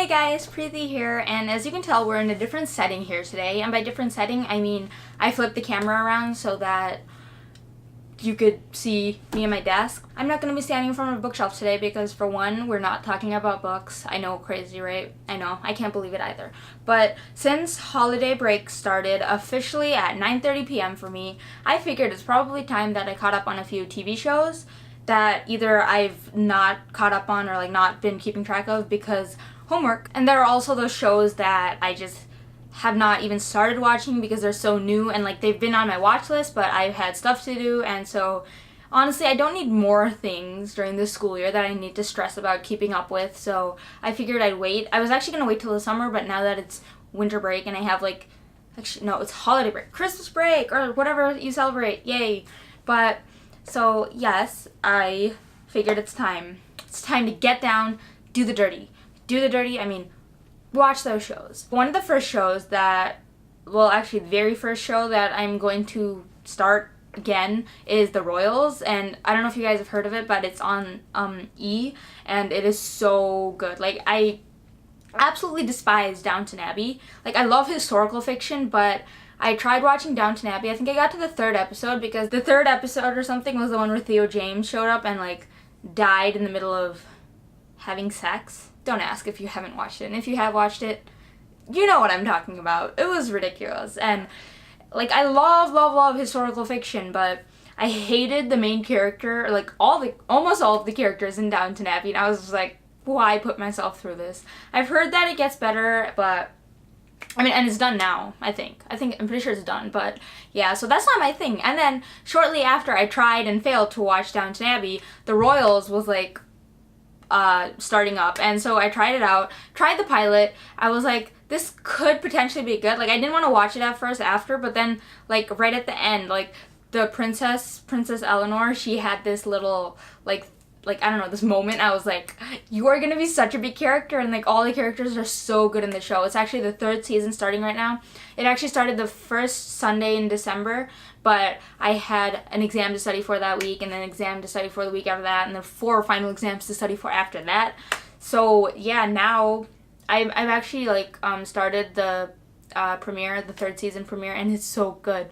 Hey guys, Preeti here, and as you can tell, we're in a different setting here today, and by different setting, I mean I flipped the camera around so that you could see me and my desk. I'm not going to be standing in front of a bookshelf today because, for one, we're not talking about books. I know, crazy, right? I know, I can't believe it either. But since holiday break started officially at 9:30 p.m. for me, I figured it's probably time that I caught up on a few TV shows that either I've not caught up on or not been keeping track of because homework. And there are also those shows that I just have not even started watching because they're so new and they've been on my watch list, but I've had stuff to do, and so honestly I don't need more things during this school year that I need to stress about keeping up with, so I figured I'd wait. I was actually going to wait till the summer, but now that it's winter break and I have actually no, it's holiday break, Christmas break, or whatever you celebrate, yay. But so yes, I figured it's time to get down, do the dirty, I mean watch those shows. One of the first shows that, well, actually the very first show that I'm going to start again is The Royals, and I don't know if you guys have heard of it, but it's on E, and it is so good. I absolutely despise Downton Abbey. I love historical fiction, but I tried watching Downton Abbey. I think I got to the third episode because the third episode or something was the one where Theo James showed up and died in the middle of having sex. Don't ask if you haven't watched it, and if you have watched it, you know what I'm talking about. It was ridiculous, and I love historical fiction, but I hated the main character, almost all of the characters in Downton Abbey, and I was just like, why put myself through this? I've heard that it gets better, but I mean, and it's done now, I think. I'm pretty sure it's done, but yeah, so that's not my thing. And then shortly after I tried and failed to watch Downton Abbey, The Royals was starting up, and so I tried it out, tried the pilot. I was like, this could potentially be good. I didn't want to watch it at first after, but then right at the end, the Princess Eleanor, she had this little I don't know, this moment. I was like, you are gonna be such a big character, and all the characters are so good in the show. It's actually the third season starting right now. It actually started the first Sunday in December, but I had an exam to study for that week, and then an exam to study for the week after that, and then 4 final exams to study for after that. So yeah, now I've actually started the premiere, the third season premiere, and it's so good.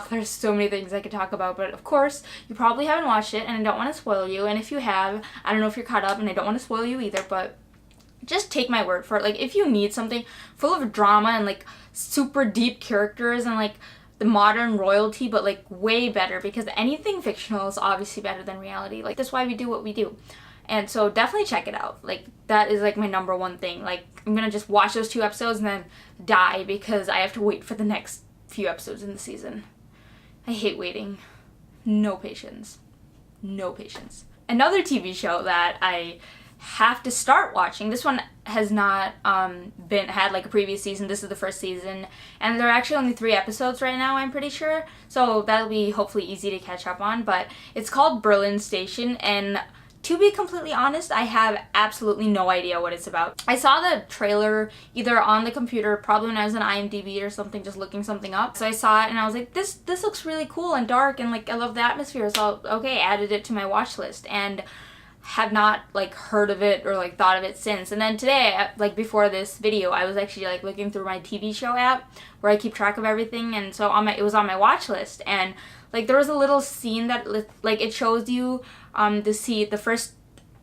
There's so many things I could talk about, but of course you probably haven't watched it, and I don't want to spoil you, and if you have, I don't know if you're caught up, and I don't want to spoil you either, but just take my word for it. If you need something full of drama and super deep characters and the modern royalty, but way better, because anything fictional is obviously better than reality. That's why we do what we do. And so definitely check it out. That is my number one thing. I'm gonna just watch those 2 episodes and then die because I have to wait for the next few episodes in the season. I hate waiting. No patience. No patience. Another TV show that I have to start watching, this one has not had a previous season. This is the first season, and there are actually only 3 episodes right now, I'm pretty sure, so that'll be hopefully easy to catch up on. But it's called Berlin Station, and to be completely honest, I have absolutely no idea what it's about. I saw the trailer either on the computer, probably when I was on IMDb or something, just looking something up. So I saw it and I was like, this looks really cool and dark, and I love the atmosphere. So okay, added it to my watch list and have not heard of it or thought of it since. And then today, before this video, I was actually looking through my TV show app where I keep track of everything, and so it was on my watch list, and there was a little scene that it shows you to see the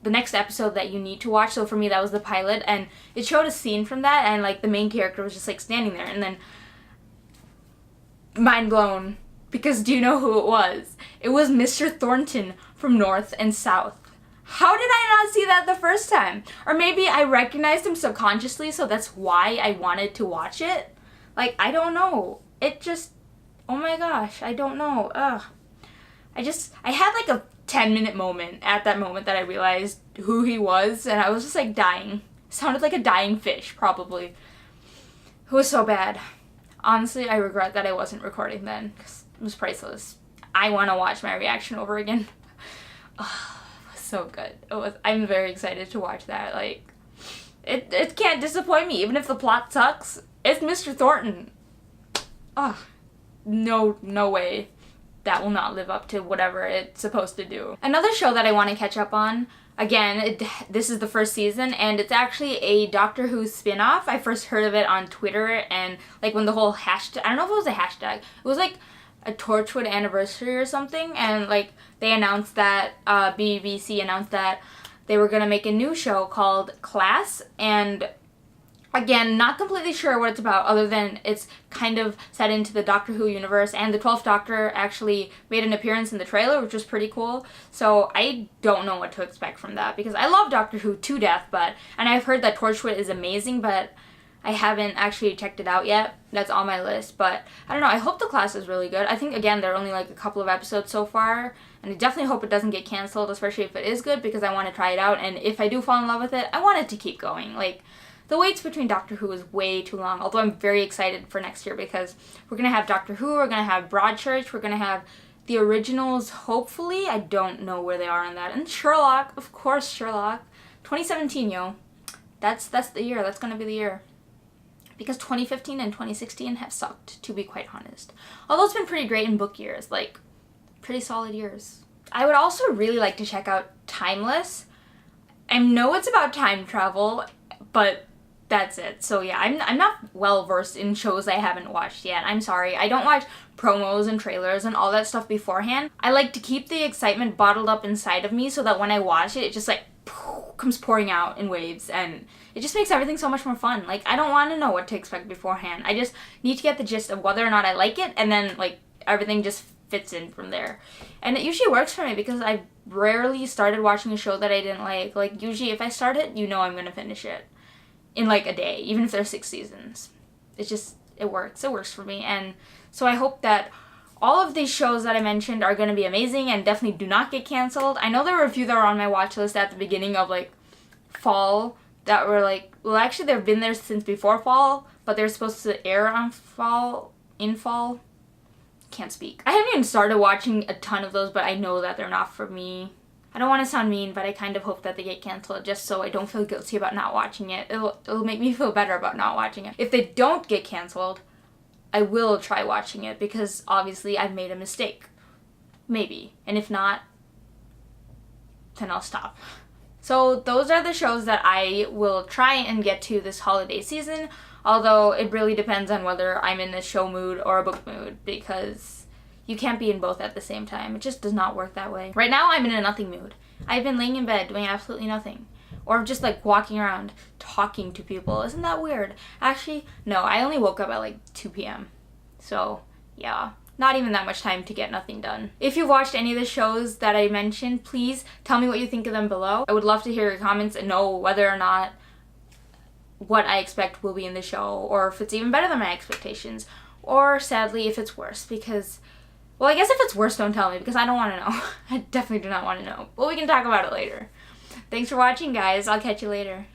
next episode that you need to watch. So for me, that was the pilot, and it showed a scene from that, and the main character was just standing there, and then mind blown, because do you know who it was? It was Mr. Thornton from North and South. How did I not see that the first time? Or maybe I recognized him subconsciously, so that's why I wanted to watch it. I don't know. It just, oh my gosh, I don't know. Ugh. I had a 10-minute moment at that moment that I realized who he was, and I was just dying. Sounded like a dying fish, probably. It was so bad. Honestly, I regret that I wasn't recording then, because it was priceless. I want to watch my reaction over again. Oh, it was so good. I'm very excited to watch that. It can't disappoint me, even if the plot sucks. It's Mr. Thornton. Oh, no way that will not live up to whatever it's supposed to do. Another show that I want to catch up on, again, this is the first season, and it's actually a Doctor Who spin-off. I first heard of it on Twitter, and like when the whole hashtag, I don't know if it was a hashtag, it was like a Torchwood anniversary or something, and like they announced that, BBC announced that they were gonna make a new show called Class, and again, not completely sure what it's about, other than it's kind of set into the Doctor Who universe, and the 12th Doctor actually made an appearance in the trailer, which was pretty cool. So I don't know what to expect from that, because I love Doctor Who to death, and I've heard that Torchwood is amazing, but I haven't actually checked it out yet. That's on my list, but I don't know. I hope the Class is really good. I think, again, there are only like a couple of episodes so far, and I definitely hope it doesn't get canceled, especially if it is good, because I want to try it out, and if I do fall in love with it, I want it to keep going. Like, the waits between Doctor Who is way too long, although I'm very excited for next year, because we're going to have Doctor Who, we're going to have Broadchurch, we're going to have the originals, hopefully. I don't know where they are on that. And Sherlock, of course, Sherlock. 2017, yo. That's the year. That's going to be the year. Because 2015 and 2016 have sucked, to be quite honest. Although it's been pretty great in book years, like, pretty solid years. I would also really like to check out Timeless. I know it's about time travel, but that's it. So yeah, I'm not well versed in shows I haven't watched yet. I'm sorry. I don't watch promos and trailers and all that stuff beforehand. I like to keep the excitement bottled up inside of me so that when I watch it, it just like comes pouring out in waves, and it just makes everything so much more fun. Like, I don't want to know what to expect beforehand. I just need to get the gist of whether or not I like it, and then like everything just fits in from there. And it usually works for me, because I've rarely started watching a show that I didn't like. Like, usually if I start it, you know I'm gonna finish it in like a day, even if there's 6 seasons. It works for me. And so I hope that all of these shows that I mentioned are going to be amazing and definitely do not get canceled. I know there were a few that were on my watch list at the beginning of like fall that were like, well, actually they've been there since before fall, but they're supposed to air on fall. Can't speak. I haven't even started watching a ton of those, but I know that they're not for me. I don't want to sound mean, but I kind of hope that they get canceled just so I don't feel guilty about not watching it. It'll make me feel better about not watching it. If they don't get canceled, I will try watching it, because obviously I've made a mistake. Maybe. And if not, then I'll stop. So those are the shows that I will try and get to this holiday season, although it really depends on whether I'm in a show mood or a book mood, because you can't be in both at the same time. It just does not work that way. Right now, I'm in a nothing mood. I've been laying in bed doing absolutely nothing. Or just like walking around talking to people. Isn't that weird? Actually, no, I only woke up at like 2 p.m. So, yeah. Not even that much time to get nothing done. If you've watched any of the shows that I mentioned, please tell me what you think of them below. I would love to hear your comments and know whether or not what I expect will be in the show, or if it's even better than my expectations, or sadly if it's worse, because, well, I guess if it's worse, don't tell me, because I don't want to know. I definitely do not want to know. But we can talk about it later. Thanks for watching, guys. I'll catch you later.